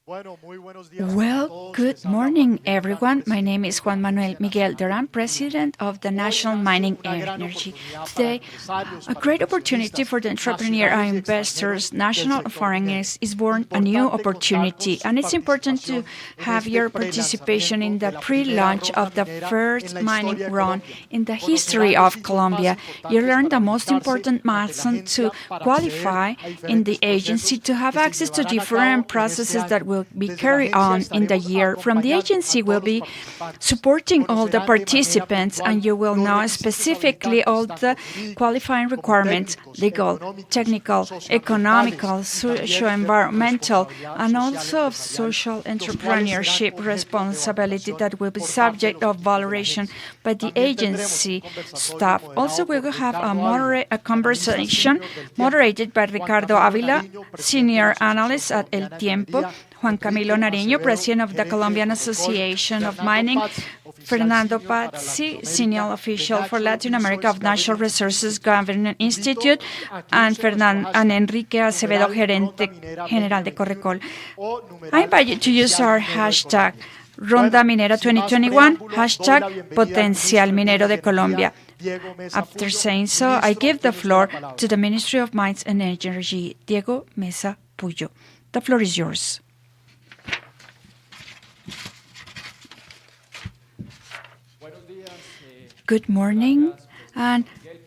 Well, good morning, everyone. My name is Juan Manuel Miguel Duran, President of the National Mining Energy. Today, a great opportunity for the entrepreneur and investors, national and foreign, is born a new opportunity, and it's important to have your participation in the pre-launch of the first mining run in the history of Colombia. You learned the most important milestone to qualify in the agency, to have access to different processes that will be carried on in the year. From the agency will be supporting all the participants, and you will know specifically all the qualifying requirements, legal, technical, economical, socio-environmental, and also of social entrepreneurship responsibility that will be subject of evaluation by the agency staff. Also, we will have a conversation moderated by Ricardo Avila, Senior Analyst at El Tiempo, Juan Camilo Nariño, President of the Colombian Association of Mining, Fernando Pazzi, Senior Official for Latin America of Natural Resources Governance Institute, and Enrique Acevedo, Gerente General de Correcol. I invite you to use our hashtag Ronda Minera 2021, hashtag Potencial Minero de Colombia. After saying so, I give the floor to the Ministry of Mines and Energy, Diego Mesa Puyo. The floor is yours. Good morning, and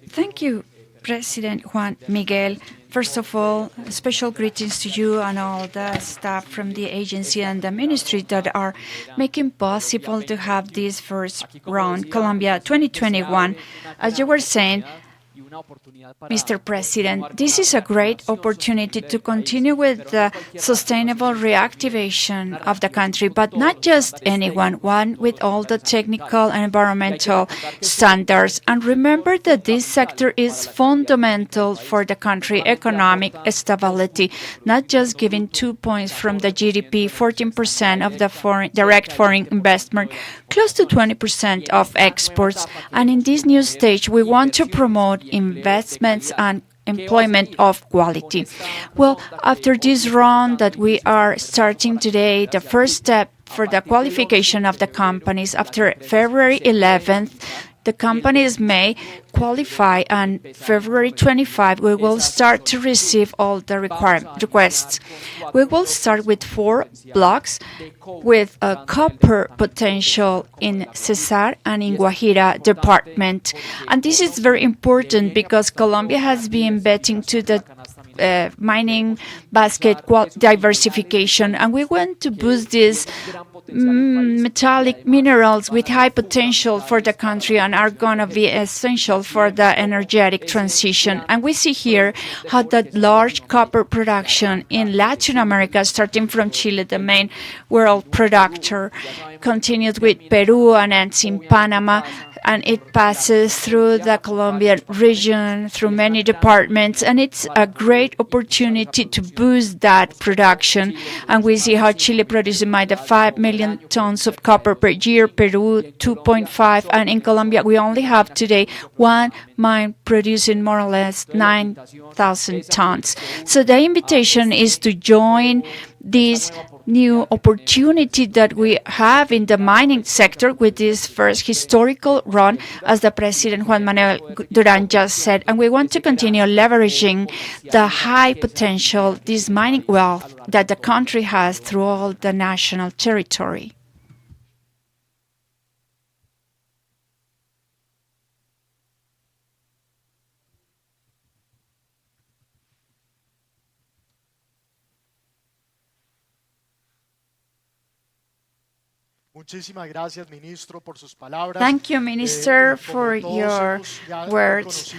thank you, President Juan Miguel. First of all, special greetings to you and all the staff from the agency and the ministry that are making possible to have this first round, Colombia 2021. As you were saying, Mr. President, this is a great opportunity to continue with the sustainable reactivation of the country, but not just one with all the technical and environmental standards. And remember that this sector is fundamental for the country economic stability, not just giving 2 points from the GDP, 14% of the direct foreign investment, close to 20% of exports. And in this new stage, we want to promote investments and employment of quality. Well, after this round that we are starting today, the first step for the qualification of the companies after February 11th, the companies may qualify, and February 25, we will start to receive all the requests. We will start with 4 blocks with a copper potential in Cesar and in Guajira department. And this is very important because Colombia has been betting to the mining basket diversification, and we want to boost these metallic minerals with high potential for the country and are going to be essential for the energetic transition. And we see here how that large copper production in Latin America, starting from Chile, the main world producer, continues with Peru and ends in Panama, and it passes through the Colombian region, through many departments, and it's a great opportunity to boost that production. And we see how Chile produces more than 5 million tons of copper per year, Peru 2.5, and in Colombia we only have today one mine producing more or less 9,000 tons. So the invitation is to join this new opportunity that we have in the mining sector with this first historical run, as the President Juan Manuel Duran just said, and we want to continue leveraging the high potential, this mining wealth that the country has through all the national territory. Thank you, Minister, for your words.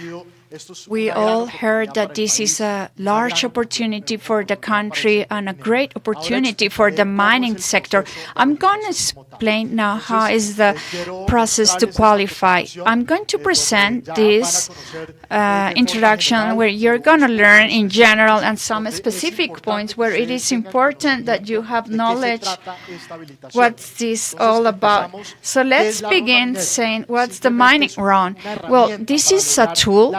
We all heard that this is a large opportunity for the country and a great opportunity for the mining sector. I'm going to explain now how is the process to qualify. I'm going to present this introduction where you're going to learn in general and some specific points where it is important that you have knowledge what's this all about. So let's begin saying what's the mining run. Well, this is a tool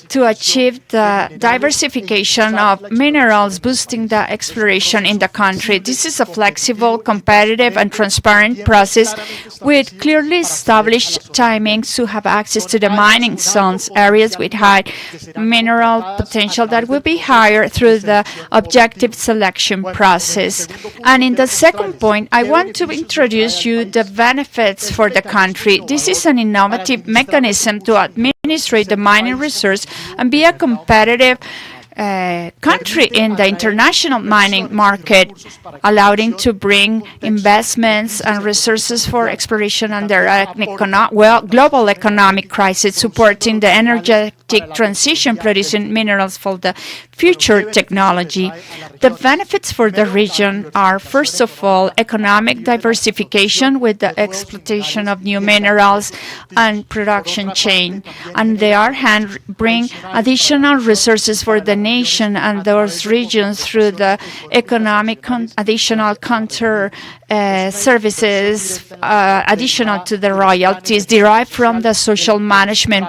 to achieve the diversification of minerals, boosting the exploration in the country. This is a flexible, competitive, and transparent process with clearly established timings to have access to the mining zones, areas with high mineral potential that will be hired through the objective selection process. And in the second point, I want to introduce you the benefits for the country. This is an innovative mechanism to administrate the mining resource and be a competitive country in the international mining market, allowing to bring investments and resources for exploration under a global economic crisis, supporting the energetic transition, producing minerals for the future technology. The benefits for the region are, first of all, economic diversification with the exploitation of new minerals and production chain. On the other hand, bring additional resources for the nation and those regions through the economic additional counter services additional to the royalties derived from the social management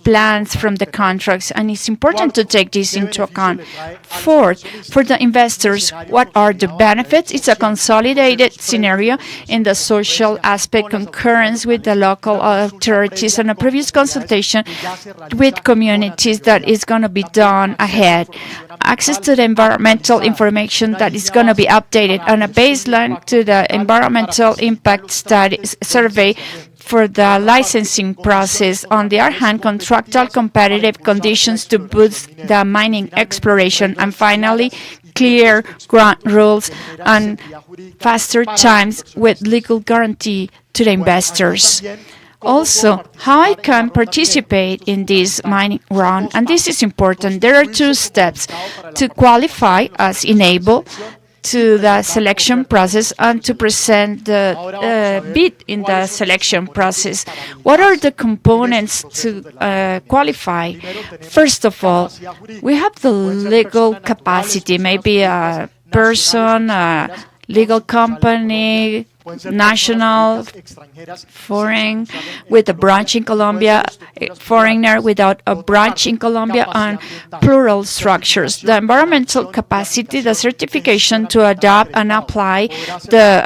plans from the contracts, and it's important to take this into account. Fourth, for the investors, what are the benefits? It's a consolidated scenario in the social aspect, concurrence with the local authorities, and a previous consultation with communities that is going to be done ahead. Access to the environmental information that is going to be updated on a baseline to the environmental impact studies survey for the licensing process. On the other hand, contractual competitive conditions to boost the mining exploration. And finally, clear grant rules and faster times with legal guarantee to the investors. Also, how I can participate in this mining round, and this is important. There are two steps: to qualify as enable to the selection process and to present the bid in the selection process. What are the components to qualify? First of all, we have the legal capacity, maybe a person, a legal company, national, foreign, with a branch in Colombia, foreigner without a branch in Colombia, and plural structures. The environmental capacity, the certification to adopt and apply the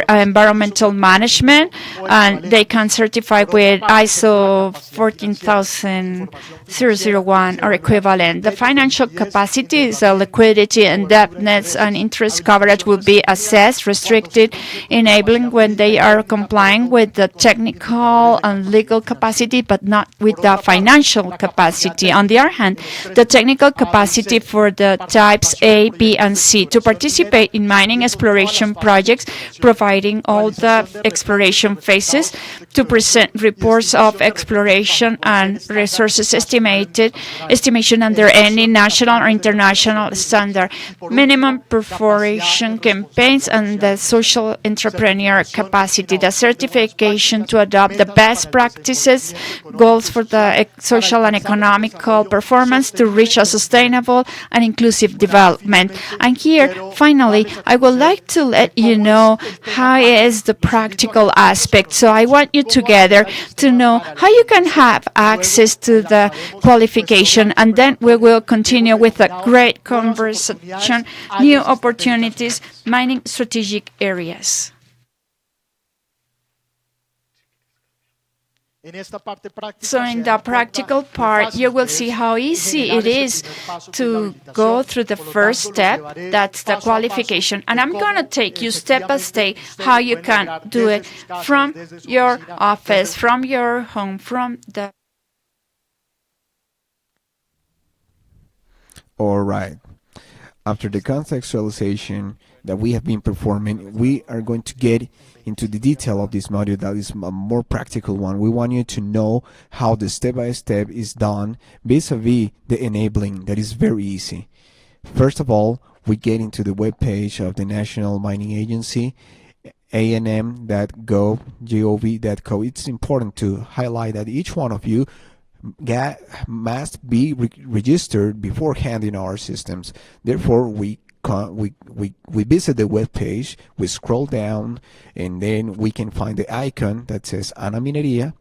environmental management, and they can certify with ISO 14001 or equivalent. The financial capacity is liquidity, indebtedness, and interest coverage will be assessed, restricted, enabling when they are complying with the technical and legal capacity, but not with the financial capacity. On the other hand, the technical capacity for the types A, B, and C to participate in mining exploration projects, providing all the exploration phases, to present reports of exploration and resources estimation under any national or international standard, minimum perforation campaigns, and the social entrepreneur capacity, the certification to adopt the best practices, goals for the social and economical performance to reach a sustainable and inclusive development. And here, finally, I would like to let you know how is the practical aspect. So I want you together to know how you can have access to the qualification, and then we will continue with a great conversation, new opportunities, mining strategic areas. So in the practical part, you will see how easy it is to go through the first step, that's the qualification. And I'm going to take you step by step how you can do it from your office, from your home, from the... All right. After the contextualization that we have been performing, we are going to get into the detail of this module that is a more practical one. We want you to know how the step-by-step is done vis-a-vis the enabling. That is very easy. First of all, we get into the web page of the National Mining Agency, anm.gov.co. It's important to highlight that each one of you must be registered beforehand in our systems. Therefore, we visit the web page, we scroll down, and then we can find the icon that says Ana Minería.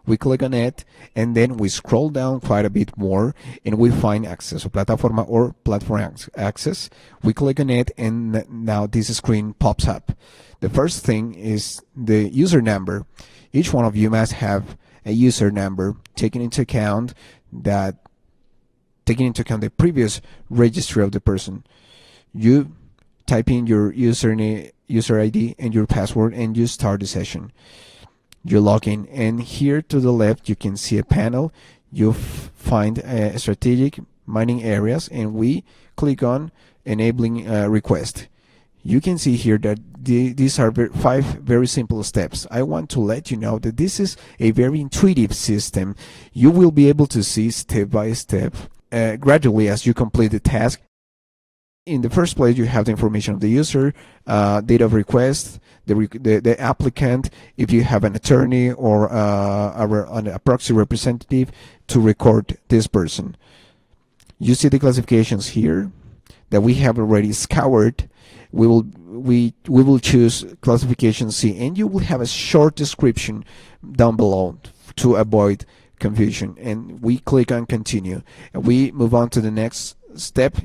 We click on it, and then we scroll down quite a bit more, and we find acceso plataforma or platform access. We click on it, and now this screen pops up. The first thing is the user number. Each one of you must have a user number, taking into account the previous registry of the person. You type in your username, user ID, and your password, and you start the session. You log in, and here to the left you can see a panel. You find strategic mining areas, and we click on enabling request. You can see here that these are 5 very simple steps. I want to let you know that this is a very intuitive system. You will be able to see step by step, gradually as you complete the task. In the first place, you have the information of the user, date of request, the applicant, if you have an attorney or a proxy representative to record this person. You see the classifications here that we have already scoured. We will choose classification C, and you will have a short description down below to avoid confusion. And we click on continue, and we move on to the next step.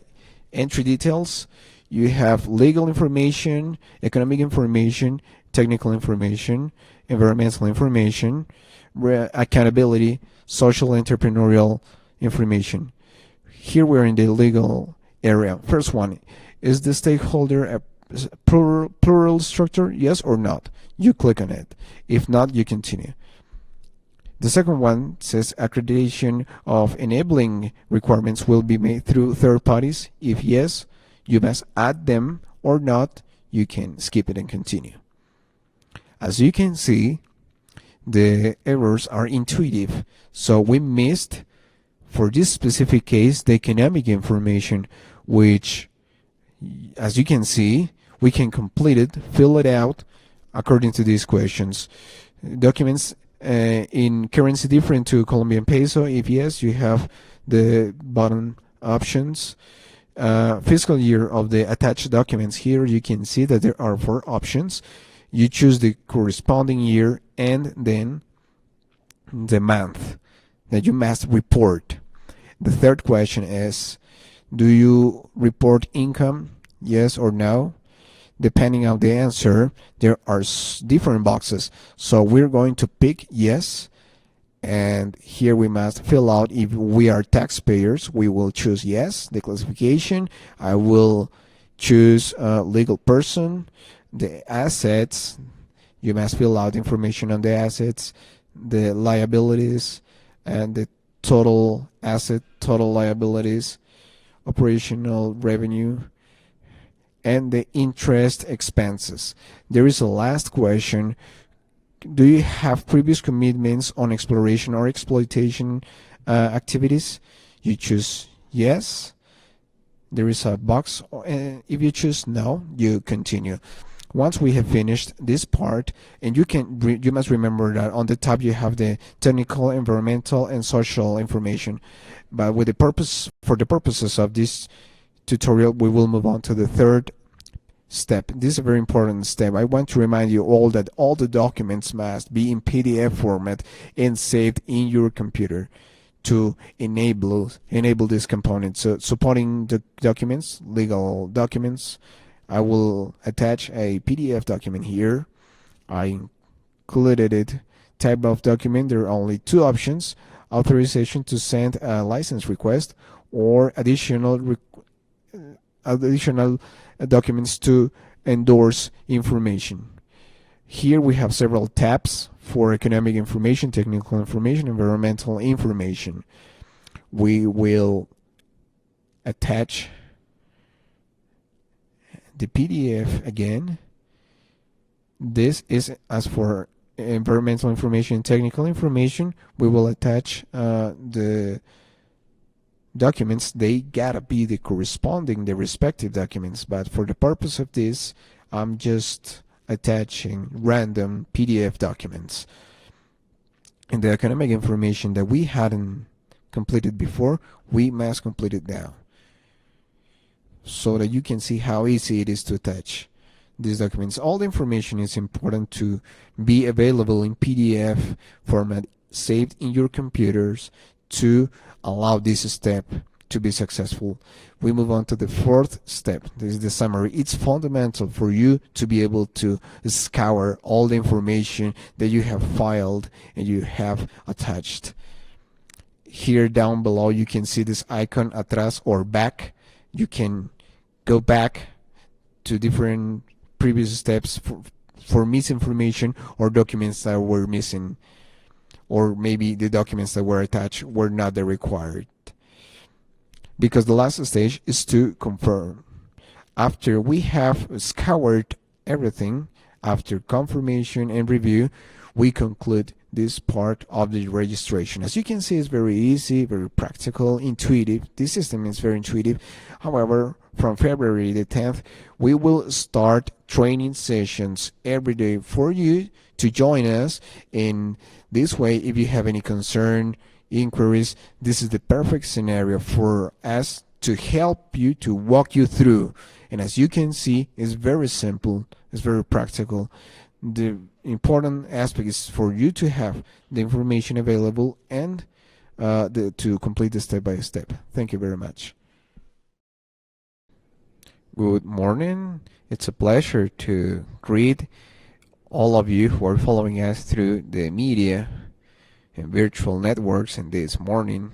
Entry details. You have legal information, economic information, technical information, environmental information, accountability, social entrepreneurial information. Here we're in the legal area. First one, is the stakeholder a plural structure? Yes or not? You click on it. If not, you continue. The second one says accreditation of enabling requirements will be made through third parties. If yes, you must add them, or not, you can skip it and continue. As you can see, the errors are intuitive. So we missed, for this specific case, the economic information, which, as you can see, we can complete it, fill it out according to these questions. Documents in currency different to Colombian peso. If yes, you have the bottom options. Fiscal year of the attached documents. Here you can see that there are 4 options. You choose the corresponding year and then the month that you must report. The third question is, do you report income? Yes or no? Depending on the answer, there are different boxes. So we're going to pick yes. And here we must fill out if we are taxpayers. We will choose yes. The classification, I will choose legal person. The assets, you must fill out information on the assets, the liabilities, and the total asset, total liabilities, operational revenue, and the interest expenses. There is a last question. Do you have previous commitments on exploration or exploitation activities? You choose yes. There is a box. If you choose no, you continue. Once we have finished this part, and you must remember that on the top you have the technical, environmental, and social information. But for the purposes of this tutorial, we will move on to the third step. This is a very important step. I want to remind you all that all the documents must be in PDF format and saved in your computer to enable this component. So supporting the documents, legal documents, I will attach a PDF document here. I included it. Type of document, there are only 2 options: authorization to send a license request, or additional documents to endorse information. Here we have several tabs for economic information, technical information, environmental information. We will attach the PDF again. This is as for environmental information and technical information. We will attach the documents. They gotta be the respective documents, but for the purpose of this, I'm just attaching random PDF documents. And the economic information that we hadn't completed before, we must complete it now, so that you can see how easy it is to attach these documents. All the information is important to be available in PDF format saved in your computers to allow this step to be successful. We move on to the fourth step. This is the summary. It's fundamental for you to be able to scour all the information that you have filed and you have attached. Here down below you can see this icon, atrás or back. You can go back to different previous steps for misinformation or documents that were missing, or maybe the documents that were attached were not the required. Because the last stage is to confirm. After we have scoured everything, after confirmation and review, we conclude this part of the registration. As you can see, it's very easy, very practical, intuitive. This system is very intuitive. However, from February the 10th, we will start training sessions every day for you to join us. In this way, if you have any concern, inquiries, this is the perfect scenario for us to help you, to walk you through. And as you can see, it's very simple, it's very practical. The important aspect is for you to have the information available and to complete the step by step. Thank you very much. Good morning. It's a pleasure to greet all of you who are following us through the media and virtual networks. And this morning,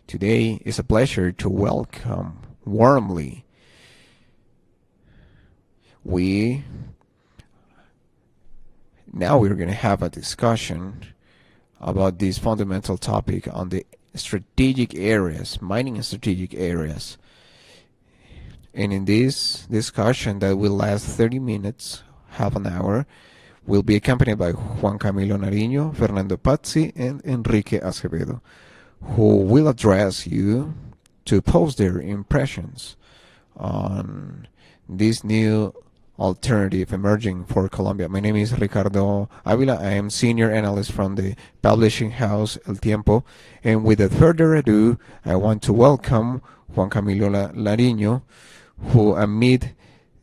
today, is a pleasure to welcome warmly. Now we're going to have a discussion about this fundamental topic on the strategic areas, mining strategic areas. And in this discussion that will last 30 minutes, half an hour, will be accompanied by Juan Camilo Nariño, Fernando Pazzi, and Enrique Acevedo, who will address you to post their impressions on this new alternative emerging for Colombia. My name is Ricardo Avila. I am senior analyst from the publishing house El Tiempo. And without further ado, I want to welcome Juan Camilo Nariño, who amid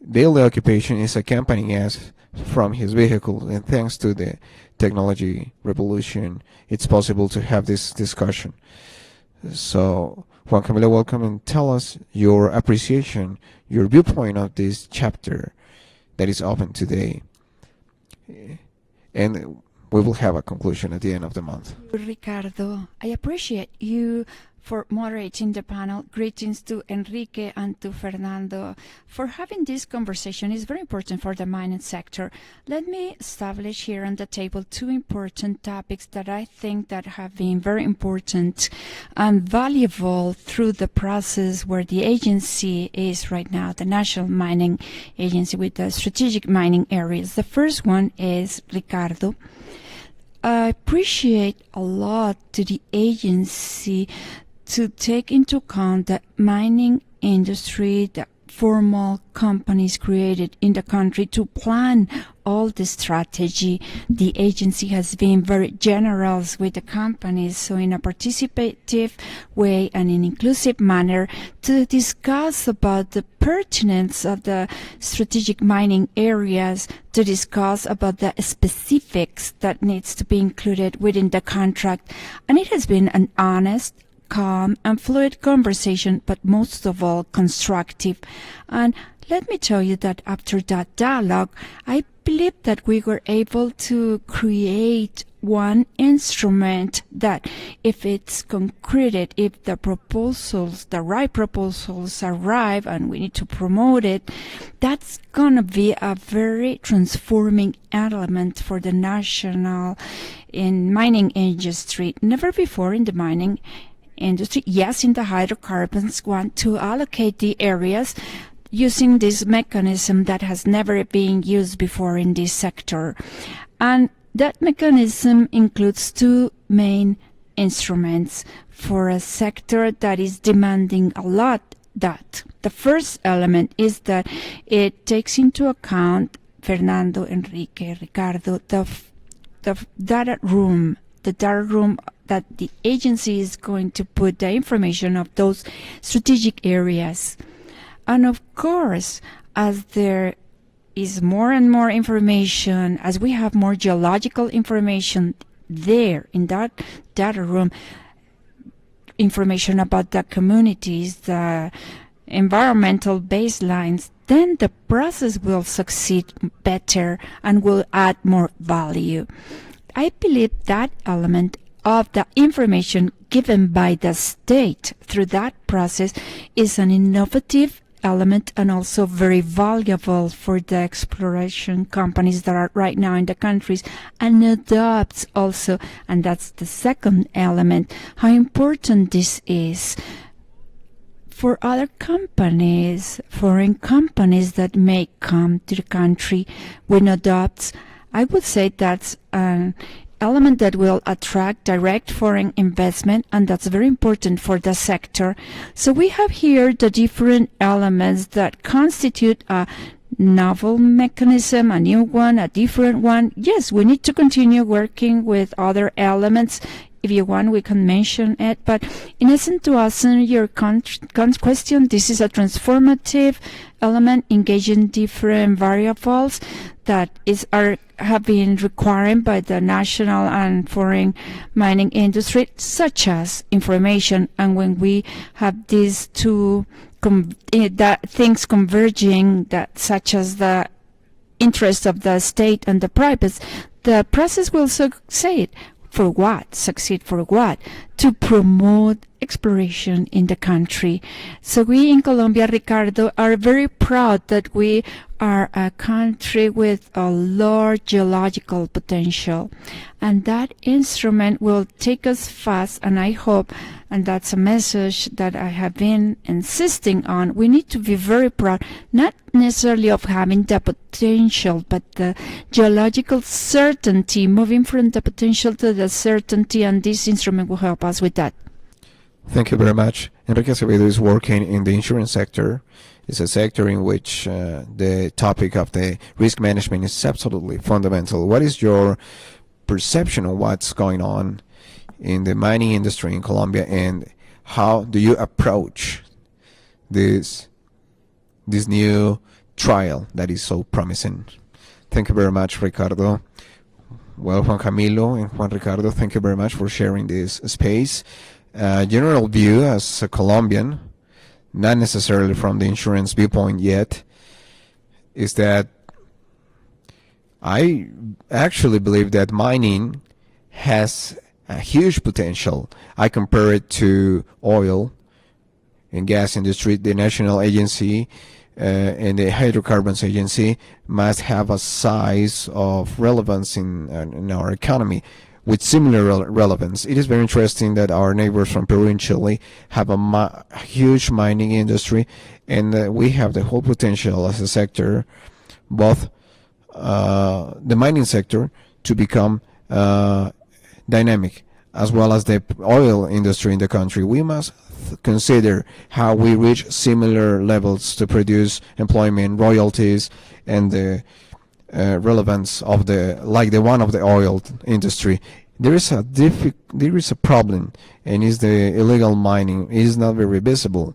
daily occupation is accompanying us from his vehicle, and thanks to the technology revolution, it's possible to have this discussion. So, Juan Camilo, welcome, and tell us your appreciation, your viewpoint of this chapter that is open today. And we will have a conclusion at the end of the month. Ricardo, I appreciate you for moderating the panel. Greetings to Enrique and to Fernando for having this conversation. It's very important for the mining sector. Let me establish here on the table two important topics that I think that have been very important and valuable through the process where the agency is right now, the National Mining Agency with the strategic mining areas. The first one is Ricardo. I appreciate a lot to the agency to take into account the mining industry, the formal companies created in the country to plan all the strategy. The agency has been very generous with the companies, so in a participative way and in inclusive manner to discuss about the pertinence of the strategic mining areas, to discuss about the specifics that needs to be included within the contract. And it has been an honest, calm and fluid conversation, but most of all constructive. And let me tell you that after that dialogue, I believe that we were able to create one instrument that, if it's concreted, if the proposals, the right proposals arrive and we need to promote it, that's going to be a very transforming element for the national in mining industry. Never before in the mining industry, yes, in the hydrocarbons, want to allocate the areas using this mechanism that has never been used before in this sector. And that mechanism includes two main instruments for a sector that is demanding a lot. That the first element is that it takes into account, Fernando, Enrique, Ricardo, the data room that the agency is going to put the information of those strategic areas. And of course, as there is more and more information, as we have more geological information, there in that data room information about the communities, the environmental baselines, then the process will succeed better and will add more value. I believe that element of the information given by the state through that process is an innovative element and also very valuable for the exploration companies that are right now in the countries, and adopts also, and that's the second element, how important this is for other companies, foreign companies that may come to the country with adopts. I would say that's an element that will attract direct foreign investment, and that's very important for the sector. So we have here the different elements that constitute a novel mechanism, a new one, a different one. Yes, we need to continue working with other elements. If you want, we can mention it. But in essence, to answer your question, this is a transformative element engaging different variables that have been required by the national and foreign mining industry, such as information. And when we have these two things converging, that such as the interest of the state and the privates, the process will succeed. For what? Succeed for what? To promote exploration in the country. So we in Colombia, Ricardo, are very proud that we are a country with a large geological potential. And that instrument will take us fast, and I hope, and that's a message that I have been insisting on, we need to be very proud, not necessarily of having the potential, but the geological certainty, moving from the potential to the certainty, and this instrument will help us with that. Thank you very much. Enrique Acevedo is working in the insurance sector. It's a sector in which the topic of the risk management is absolutely fundamental. What is your perception of what's going on in the mining industry in Colombia, and how do you approach this new trial that is so promising? Thank you very much, Ricardo. Well, Juan Camilo and Juan Ricardo, thank you very much for sharing this space. General view as a Colombian, not necessarily from the insurance viewpoint yet, is that I actually believe that mining has a huge potential. I compare it to oil and gas industry. The national agency and the hydrocarbons agency must have a size of relevance in our economy with similar relevance. It is very interesting that our neighbors from Peru and Chile have a huge mining industry, and we have the whole potential as a sector, both the mining sector, to become dynamic, as well as the oil industry in the country. We must consider how we reach similar levels to produce employment, royalties, and the relevance of the one of the oil industry. There is a problem, and is the illegal mining. It is not very visible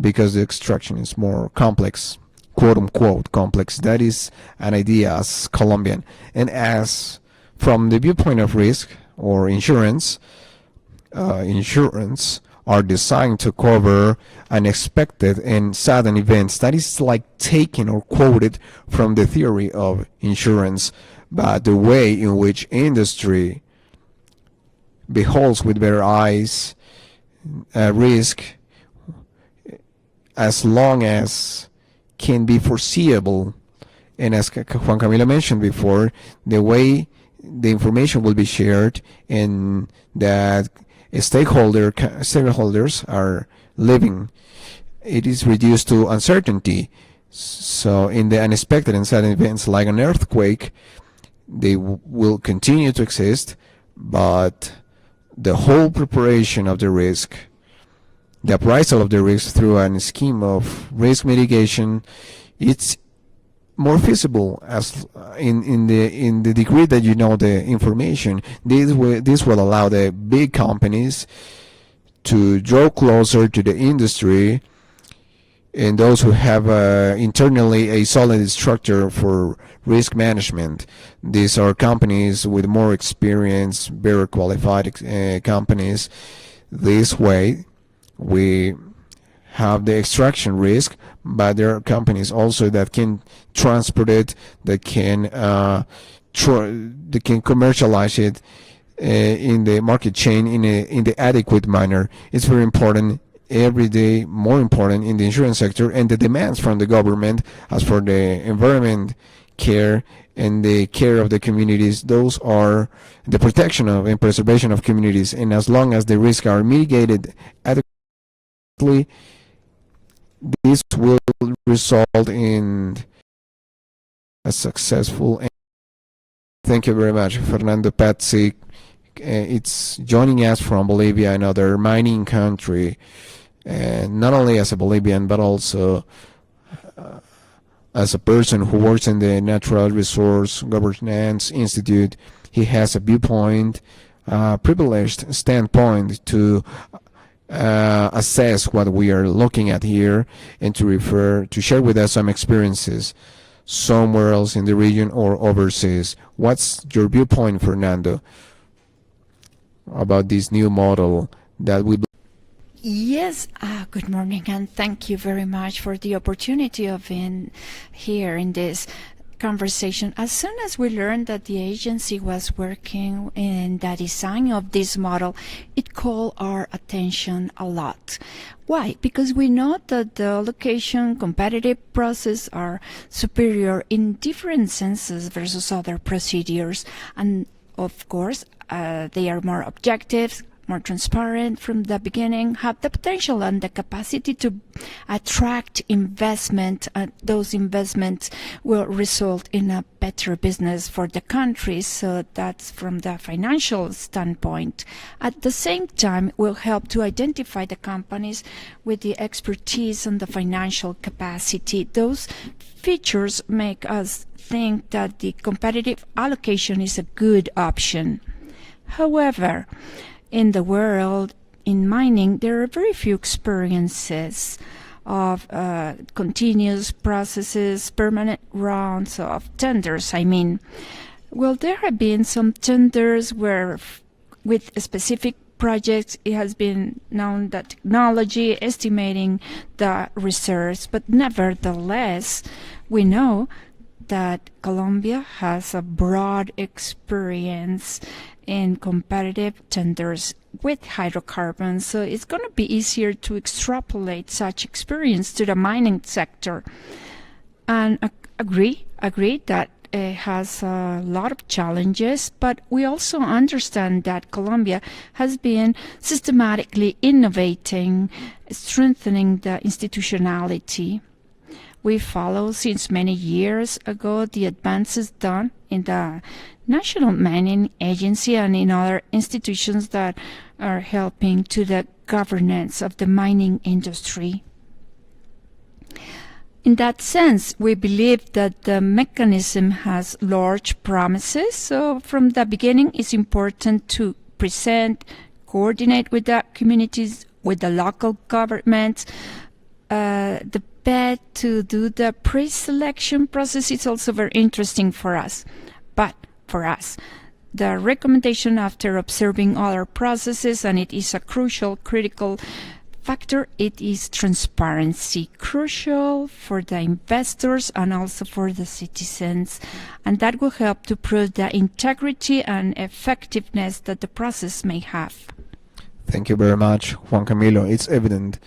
because the extraction is more complex, quote unquote complex. That is an idea as Colombian, and as from the viewpoint of risk or insurance are designed to cover unexpected and sudden events. That is like taken or quoted from the theory of insurance, but the way in which industry beholds with their eyes risk, as long as can be foreseeable, and as Juan Camilo mentioned before, the way the information will be shared and that stakeholders are living, it is reduced to uncertainty. So in the unexpected and sudden events like an earthquake, they will continue to exist, but the whole preparation of the risk, the appraisal of the risk through a scheme of risk mitigation, it's more feasible as in the degree that you know the information. This will allow the big companies to draw closer to the industry and those who have internally a solid structure for risk management. These are companies with more experience, better qualified companies. This way, we have the extraction risk, but there are companies also that can transport it, that can commercialize it in the market chain in the adequate manner. It's very important every day, more important in the insurance sector, and the demands from the government as for the environment care and the care of the communities. Those are the protection of and preservation of communities, and as long as the risks are mitigated adequately, this will result in a successful. Thank you very much, Fernando Patsy. It's joining us from Bolivia, another mining country, and not only as a Bolivian but also as a person who works in the Natural Resource Governance Institute. He has a viewpoint, privileged standpoint to assess what we are looking at here and to share with us some experiences somewhere else in the region or overseas. What's your viewpoint, Fernando, about this new model that we? Yes, good morning, and thank you very much for the opportunity of being here in this conversation. As soon as we learned that the agency was working in the design of this model, it called our attention a lot. Why? Because we know that the allocation competitive process are superior in different senses versus other procedures, and of course they are more objective, more transparent from the beginning, have the potential and the capacity to attract investment, and those investments will result in a better business for the country. So that's from the financial standpoint. At the same time, will help to identify the companies with the expertise and the financial capacity. Those features make us think that the competitive allocation is a good option. However, in the world, in mining, there are very few experiences of continuous processes, permanent rounds of tenders. Well, there have been some tenders where with specific projects it has been known that technology estimating the reserves, but nevertheless, we know that Colombia has a broad experience in competitive tenders with hydrocarbons, so it's going to be easier to extrapolate such experience to the mining sector. And agree that it has a lot of challenges, but we also understand that Colombia has been systematically innovating, strengthening the institutionality. We follow since many years ago the advances done in the National Mining Agency and in other institutions that are helping to the governance of the mining industry. In that sense, we believe that the mechanism has large promises. So from the beginning, it's important to present, coordinate with the communities, with the local governments. The bed to do the pre-selection process is also very interesting for us. But for us, the recommendation after observing other processes, and it is a crucial, critical factor, it is transparency, crucial for the investors and also for the citizens, and that will help to prove the integrity and effectiveness that the process may have. Thank you very much, Juan Camilo. It's evident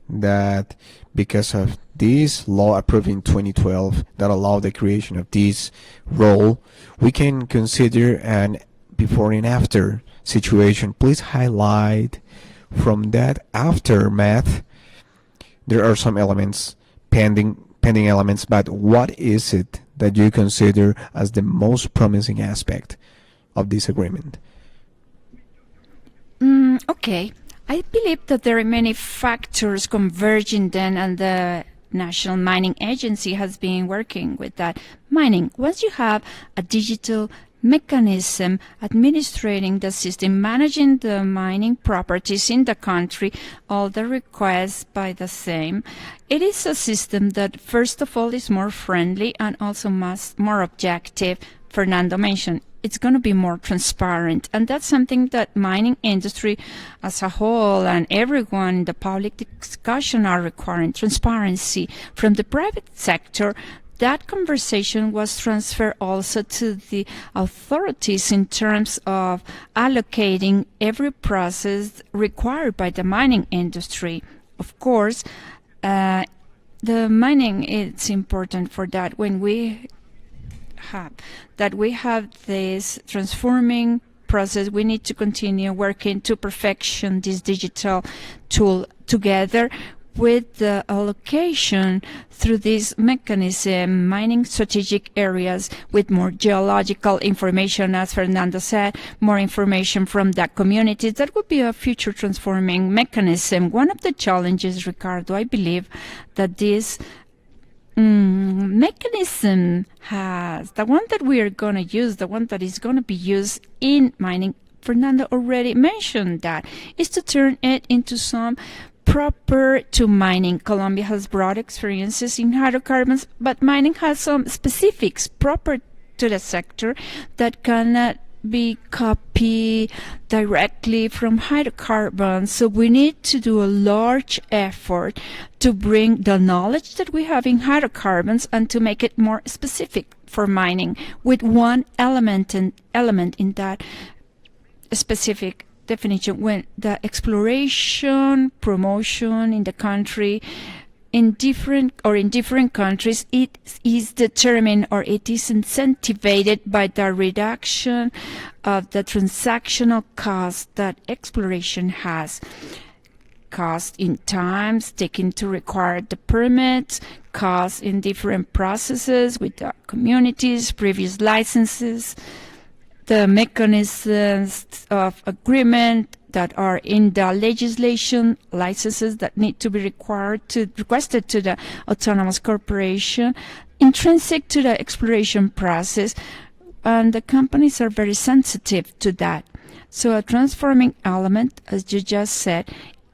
that because of this law approved in 2012 that allowed the creation of this role, we can consider an before and after situation. Please highlight from that aftermath. There are some elements, pending elements, but what is it that you consider as the most promising aspect of this agreement? Okay. I believe that there are many factors converging then, and the National Mining Agency has been working with that. Mining, once you have a digital mechanism administrating the system, managing the mining properties in the country, all the requests by the same. It is a system that, first of all, is more friendly and also more objective. Fernando mentioned it's going to be more transparent, and that's something that mining industry as a whole and everyone in the public discussion are requiring, transparency. From the private sector, that conversation was transferred also to the authorities in terms of allocating every process required by the mining industry. Of course, the mining, it's important for that when we have this transforming process, we need to continue working to perfection this digital tool together with the allocation through this mechanism, mining strategic areas with more geological information, as Fernando said, more information from that community. That would be a future transforming mechanism. One of the challenges, Ricardo, I believe that this mechanism has, the one that we are going to use, the one that is going to be used in mining, Fernando already mentioned that, is to turn it into some proper to mining. Colombia has broad experiences in hydrocarbons, but mining has some specifics proper to the sector that cannot be copied directly from hydrocarbons. So we need to do a large effort to bring the knowledge that we have in hydrocarbons and to make it more specific for mining with one element in that specific definition. When the exploration promotion in the country in different countries, it is determined or it is incentivized by the reduction of the transactional cost that exploration has. Cost in times taken to require the permits, cost in different processes with the communities, previous licenses, the mechanisms of agreement that are in the legislation, licenses that need to be requested to the autonomous corporation, intrinsic to the exploration process, and the companies are very sensitive to that. So a transforming element, as you just said,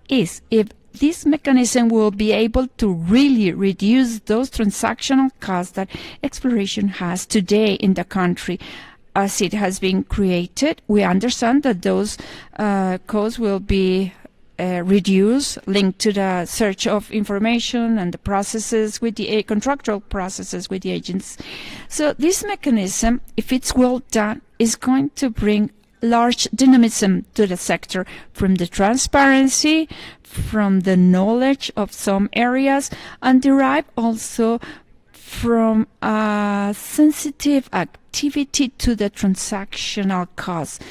is if this mechanism will be able to really reduce those transactional costs that exploration has today in the country. As it has been created, we understand that those costs will be reduced, linked to the search of information and the processes with the contractual processes with the agents. So this mechanism, if it's well done, is going to bring large dynamism to the sector, from the transparency, from the knowledge of some areas, and derive also from a sensitive activity to the transactional cost.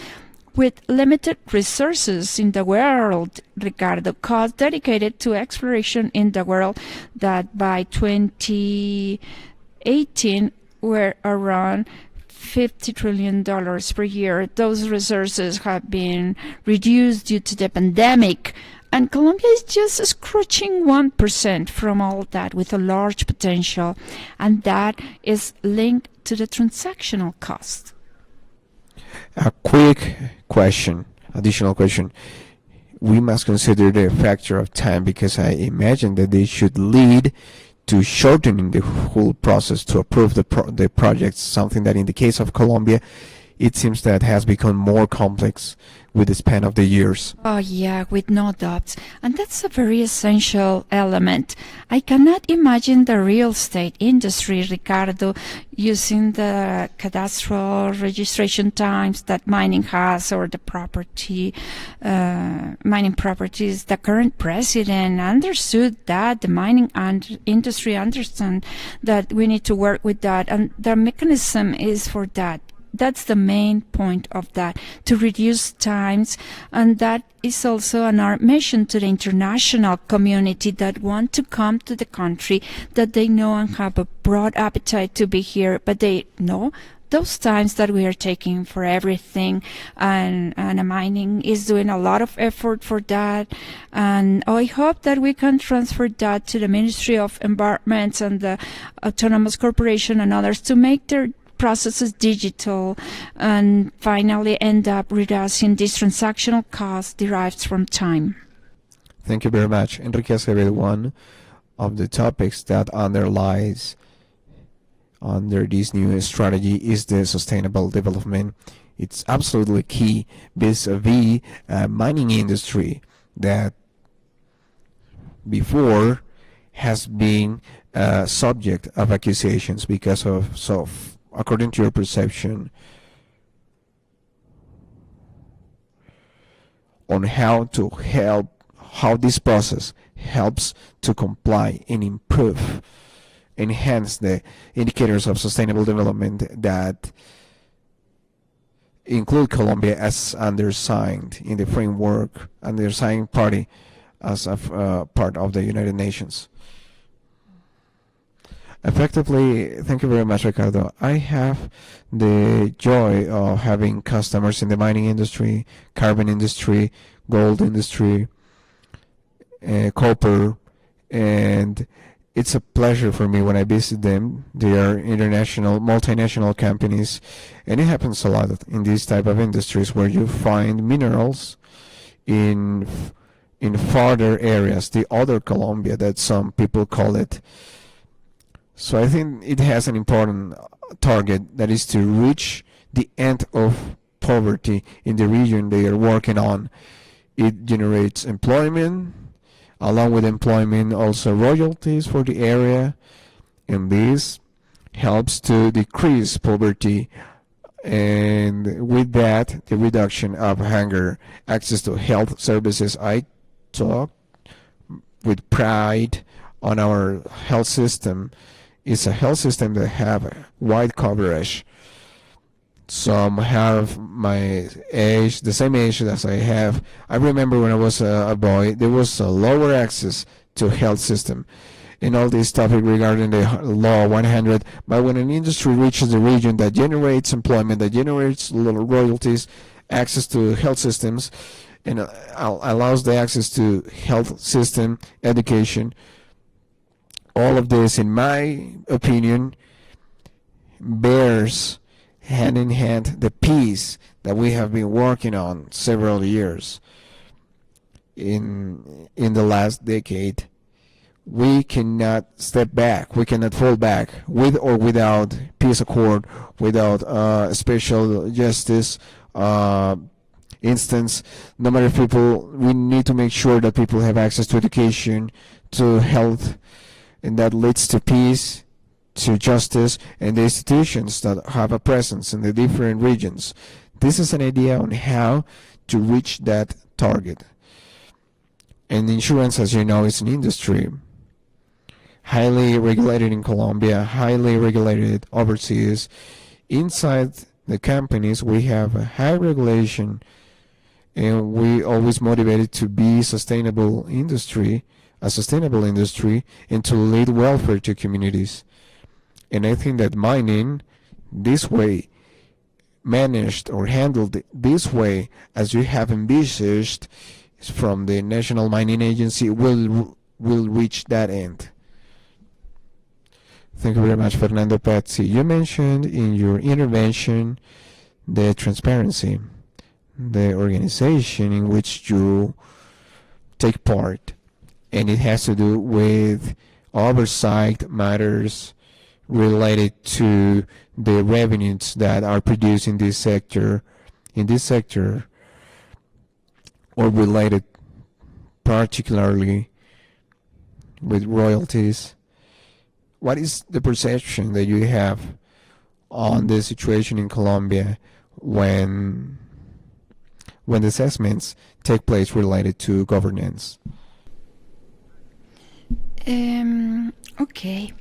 With limited resources in the world, Ricardo, costs dedicated to exploration in the world that by 2018 were around $50 trillion per year. Those resources have been reduced due to the pandemic. And Colombia is just scratching 1% from all that, with a large potential. And that is linked to the transactional cost. A quick question, additional question. We must consider the factor of time, because I imagine that they should lead to shortening the whole process to approve the projects, something that in the case of Colombia, it seems that has become more complex with the span of the years. Oh yeah, with no doubt. And that's a very essential element. I cannot imagine the real estate industry, Ricardo, using the cadastral registration times that mining has, or the property, mining properties. The current president understood that, the mining industry understand that we need to work with that, and the mechanism is for that. That's the main point of that, to reduce times, and that is also an mission to the international community that want to come to the country, that they know and have a broad appetite to be here, but they know those times that we are taking for everything, and mining is doing a lot of effort for that, and I hope that we can transfer that to the Ministry of Environment and the Autonomous Corporation and others to make their processes digital, and finally end up reducing these transactional costs derived from time. Thank you very much, Enrique Acevedo. One of the topics that underlies under this new strategy is the sustainable development. It's absolutely key vis-a-vis mining industry that before has been subject of accusations because of, so according to your perception, on how this process helps to comply and improve, enhance the indicators of sustainable development that include Colombia as undersigned in the framework, undersigned party as a part of the United Nations. Effectively, thank you very much, Ricardo. I have the joy of having customers in the mining industry, carbon industry, gold industry, copper, and it's a pleasure for me when I visit them. They are international, multinational companies, and it happens a lot in these type of industries where you find minerals in farther areas, the other Colombia that some people call it. So I think it has an important target, that is to reach the end of poverty in the region they are working on. It generates employment, along with employment also royalties for the area, and this helps to decrease poverty, and with that the reduction of hunger, access to health services. I talk with pride on our health system. It's a health system that have wide coverage. Some have my age, the same age as I have. I remember when I was a boy, there was a lower access to health system. In all this topic regarding the law 100, but when an industry reaches the region that generates employment, that generates little royalties, access to health systems, and allows the access to health system, education, all of this, in my opinion, bears hand in hand the peace that we have been working on several years. In the last decade, we cannot step back, we cannot fall back, with or without peace accord, without special justice instance. No matter people, we need to make sure that people have access to education, to health, and that leads to peace, to justice, and the institutions that have a presence in the different regions. This is an idea on how to reach that target. And insurance, as you know, is an industry highly regulated in Colombia, highly regulated overseas. Inside the companies, we have a high regulation, and we always motivated to be sustainable industry, a sustainable industry, and to lead welfare to communities. And I think that mining, this way, managed or handled this way, as you have envisaged from the National Mining Agency, will reach that end. Thank you very much, Fernando Pazzi. You mentioned in your intervention the transparency, the organization in which you take part, and it has to do with oversight matters related to the revenues that are produced in this sector, or related particularly with royalties. What is the perception that you have on the situation in Colombia when the assessments take place related to governance? Okay,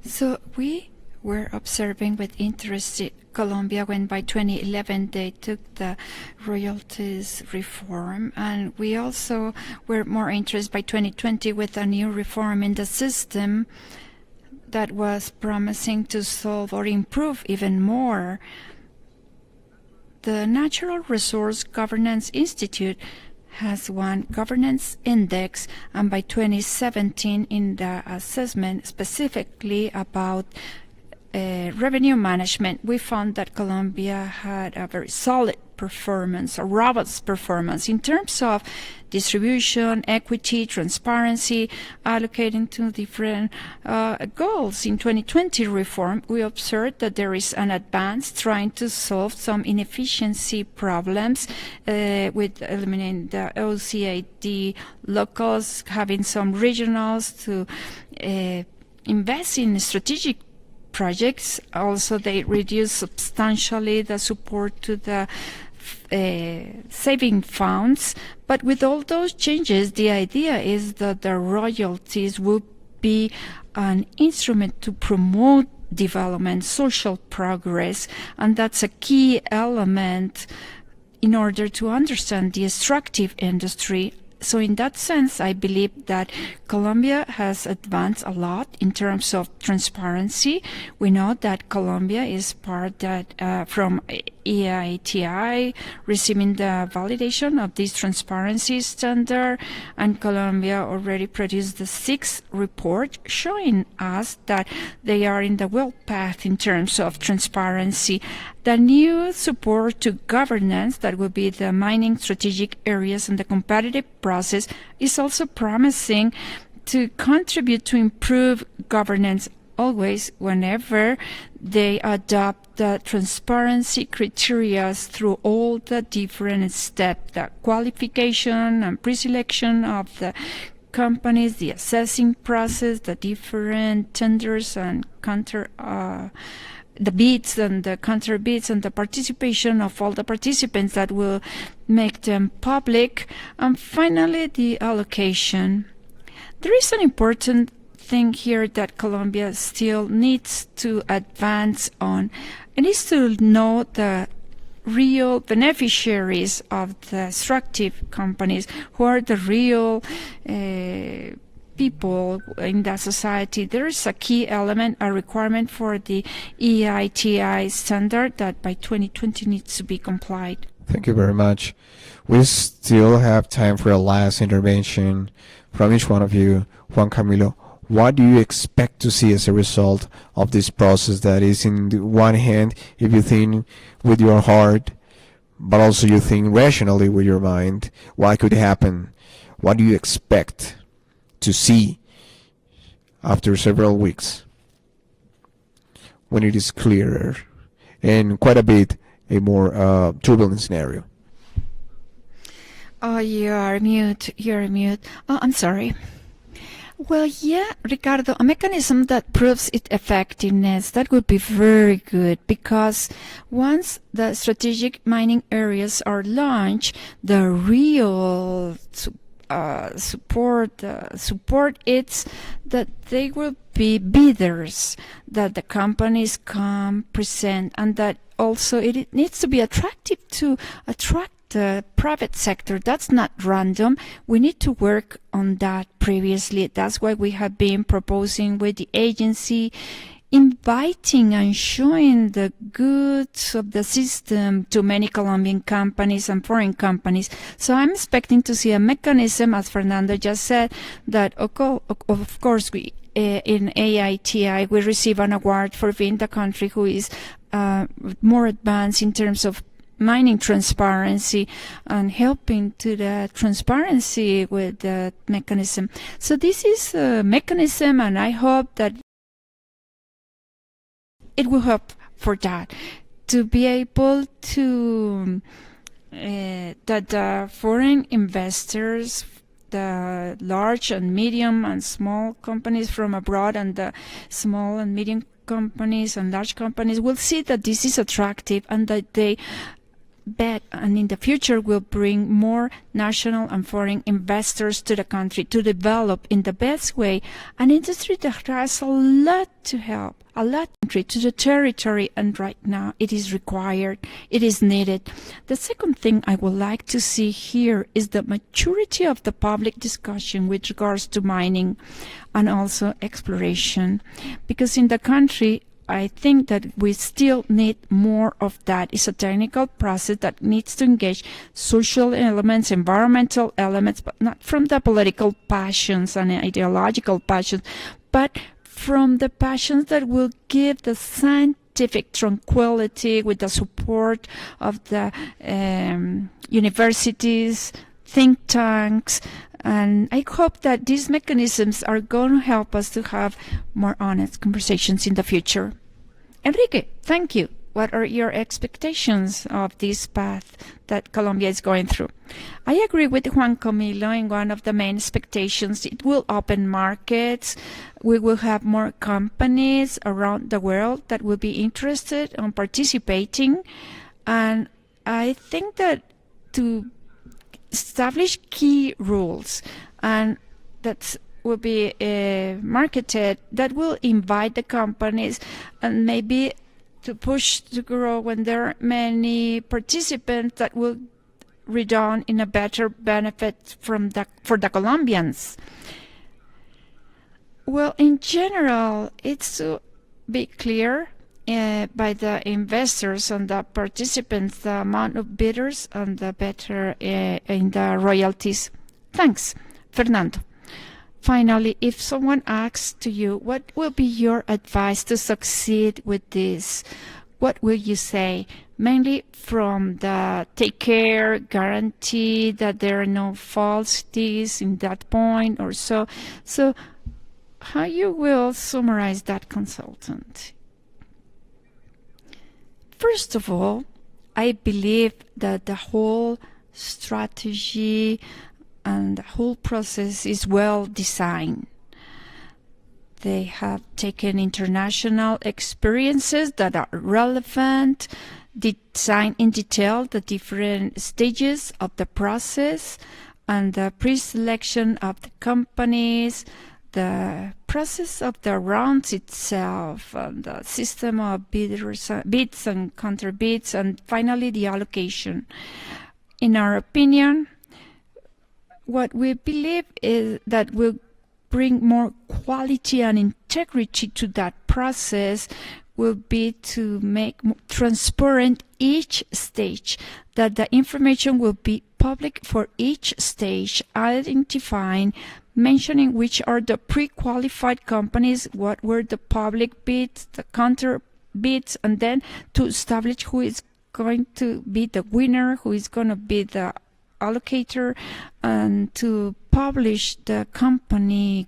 so we were observing with interest Colombia when by 2011 they took the royalties reform, and we also were more interested by 2020 with a new reform in the system that was promising to solve or improve even more. The Natural Resource Governance Institute has one governance index, and by 2017 in the assessment specifically about revenue management, we found that Colombia had a very solid performance, a robust performance in terms of distribution, equity, transparency, allocating to different goals. In 2020 reform, we observed that there is an advance trying to solve some inefficiency problems with eliminating the OCAD locals, having some regionals to invest in strategic projects. Also, they reduce substantially the support to the saving funds. But with all those changes, the idea is that the royalties will be an instrument to promote development, social progress, and that's a key element in order to understand the extractive industry. So in that sense, I believe that Colombia has advanced a lot in terms of transparency. We know that Colombia is part that from EITI receiving the validation of this transparency standard, and Colombia already produced the 6th report showing us that they are in the well path in terms of transparency. The new support to governance that will be the mining strategic areas and the competitive process is also promising to contribute to improve governance always whenever they adopt the transparency criteria through all the different steps, the qualification and preselection of the companies, the assessing process, the different tenders and the bids and the counter bids and the participation of all the participants that will make them public, and finally the allocation. There is an important thing here that Colombia still needs to advance on. It is to know the real beneficiaries of the extractive companies, who are the real people in that society. There is a key element, a requirement for the EITI standard that by 2020 needs to be complied. Thank you very much. We still have time for a last intervention from each one of you. Juan Camilo, what do you expect to see as a result of this process that is, in the one hand, if you think with your heart, but also you think rationally with your mind, what could happen? What do you expect to see after several weeks when it is clearer and quite a bit a more turbulent scenario? Oh, you're mute. Oh, I'm sorry. Well, yeah, Ricardo, a mechanism that proves its effectiveness, that would be very good, because once the strategic mining areas are launched, the real support it's that they will be bidders, that the companies come present, and that also it needs to be attractive to attract the private sector. That's not random. We need to work on that previously. That's why we have been proposing with the agency, inviting and showing the goods of the system to many Colombian companies and foreign companies. So I'm expecting to see a mechanism, as Fernando just said, that of course we in AITI we receive an award for being the country who is more advanced in terms of mining transparency and helping to the transparency with the mechanism. So this is a mechanism, and I hope that it will help for that, to be able to that the foreign investors, the large and medium and small companies from abroad, and the small and medium companies and large companies will see that this is attractive, and that they bet and in the future will bring more national and foreign investors to the country to develop in the best way an industry that has a lot to help, a lot to the territory, and right now it is required, it is needed. The second thing I would like to see here is the maturity of the public discussion with regards to mining and also exploration, because in the country I think that we still need more of that. It's a technical process that needs to engage social elements, environmental elements, but not from the political passions and ideological passions, but from the passions that will give the scientific tranquility with the support of the universities, think tanks, and I hope that these mechanisms are going to help us to have more honest conversations in the future. Enrique, thank you. What are your expectations of this path that Colombia is going through? I agree with Juan Camilo in one of the main expectations. It will open markets. We will have more companies around the world that will be interested in participating. And I think that to establish key rules and that will be marketed, that will invite the companies and maybe to push to grow when there are many participants that will redound in a better benefit for the Colombians. Well, in general, it's to be clear by the investors and the participants, the amount of bidders and the better in the royalties. Thanks, Fernando. Finally, if someone asks to you, what will be your advice to succeed with this? What will you say? Mainly from the take care, guarantee that there are no falsities in that point or so. So how you will summarize that, consultant? First of all, I believe that the whole strategy and the whole process is well designed. They have taken international experiences that are relevant, designed in detail the different stages of the process and the pre-selection of the companies, the process of the rounds itself, and the system of bids and counter bids, and finally the allocation. In our opinion, what we believe is that will bring more quality and integrity to that process will be to make transparent each stage, that the information will be public for each stage, identifying, mentioning which are the pre-qualified companies, what were the public bids, the counter bids, and then to establish who is going to be the winner, who is going to be the allocator, and to publish the company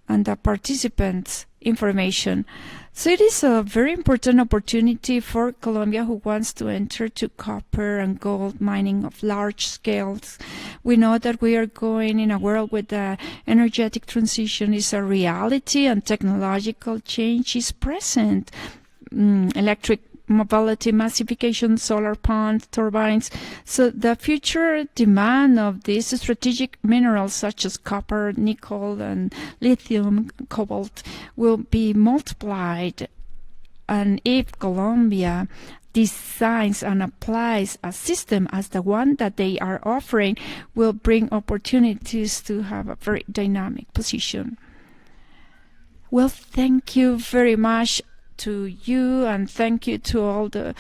and the participants' information. So it is a very important opportunity for Colombia, who wants to enter to copper and gold mining of large scales. We know that we are going in a world where the energetic transition is a reality and technological change is present. Electric mobility, massification, solar pumps, turbines. So the future demand of these strategic minerals such as copper, nickel, and lithium, cobalt will be multiplied. And if Colombia designs and applies a system as the one that they are offering, will bring opportunities to have a very dynamic position. Well, thank you very much to you, and thank you to all the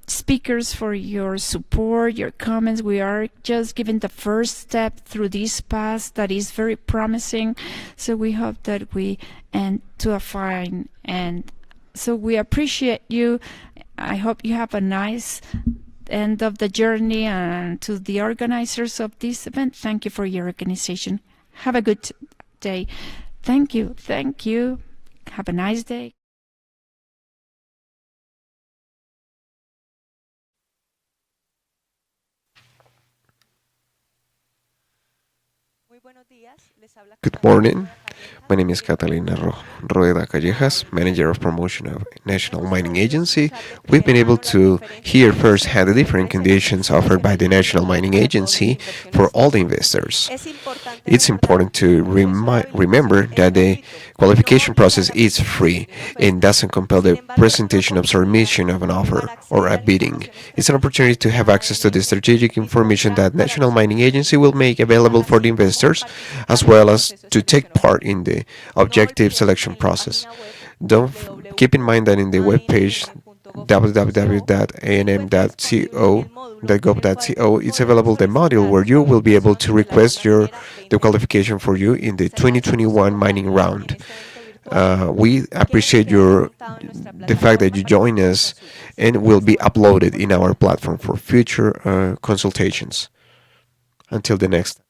speakers for your support, your comments. We are just giving the first step through this path that is very promising. So we hope that we end to a fine end. So we appreciate you. I hope you have a nice end of the journey, and to the organizers of this event, thank you for your organization. Have a good day. Thank you. Thank you. Have a nice day. Good morning. My name is Catalina Rueda Callejas, Manager of Promotion of National Mining Agency. We've been able to hear firsthand the different conditions offered by the National Mining Agency for all the investors. It's important to remember that the qualification process is free and doesn't compel the presentation of submission of an offer or a bidding. It's an opportunity to have access to the strategic information that National Mining Agency will make available for the investors, as well as to take part in the objective selection process. Keep in mind that in the web page www.anm.co.gov.co. It's available the module where you will be able to request the qualification for you in the 2021 mining round. We appreciate the fact that you join us, and will be uploaded in our platform for future consultations. Until the next